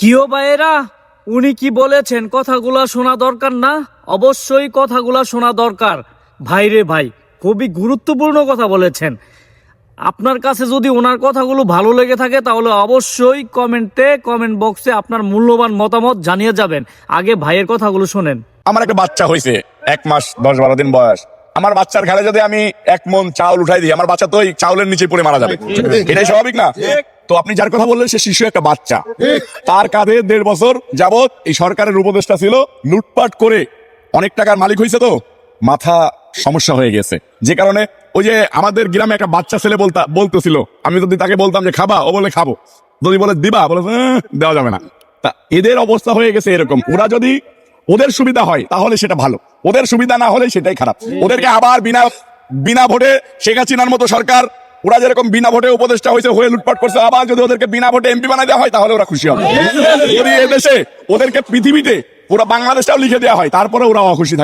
কিও ভাইয়েরা, উনি কি বলেছেন কথাগুলা শোনা দরকার না? অবশ্যই কথাগুলা শোনা দরকার। ভাইরে ভাই, খুবই গুরুত্বপূর্ণ কথা বলেছেন। আপনার কাছে যদি ওনার কথাগুলো ভালো লেগে থাকে তাহলে অবশ্যই কমেন্ট বক্সে আপনার মূল্যবান মতামত জানিয়ে যাবেন। আগে ভাইয়ের কথাগুলো শোনেন। আমার একটা বাচ্চা হয়েছে 1 মাস 10-12 দিন বয়স। আমার বাচ্চার ঘাড়ে যদি আমি 1 মণ চাউল উঠাই দিই, আমার বাচ্চা তো ওই চাউলের নিচে পড়ে মারা যাবে। এটাই স্বাভাবিক না? তো আপনি যার কথা বললেন সে শিশু, একটা বাচ্চা। তার কাঁধে 1.5 বছর যাবত এই সরকারের উপদেষ্টা ছিল, লুটপাট করে অনেক টাকার মালিক হয়েছে, তো মাথা সমস্যা হয়ে গেছে। যে কারণে ওই যে আমাদের গ্রামে একটা বাচ্চা ছেলে বলতেছিল, আমি যদি তাকে বলতাম যে খাবা, ও বলে খাবো, যদি বলে দিবা, বলে দেওয়া যাবে না। তা এদের অবস্থা হয়ে গেছে এরকম। ওরা যদি ওদের সুবিধা হয় তাহলে সেটা ভালো, ওদের সুবিধা না হলে সেটাই খারাপ। ওদেরকে আবার বিনা ভোটে শেখ হাসিনার মতো সরকার, ওরা যেরকম বিনা ভোটে উপদেষ্টা হয়েছে, হয়ে লুটপাট করছে, আবার যদি ওদেরকে বিনা ভোটে এমপি বানাই দেওয়া হয় তাহলে ওরা খুশি হবে। যদি এদেশে ওদেরকে পৃথিবীতে পুরো বাংলাদেশটাও লিখে দেওয়া হয় তারপরে ওরা অখুশি থাকে।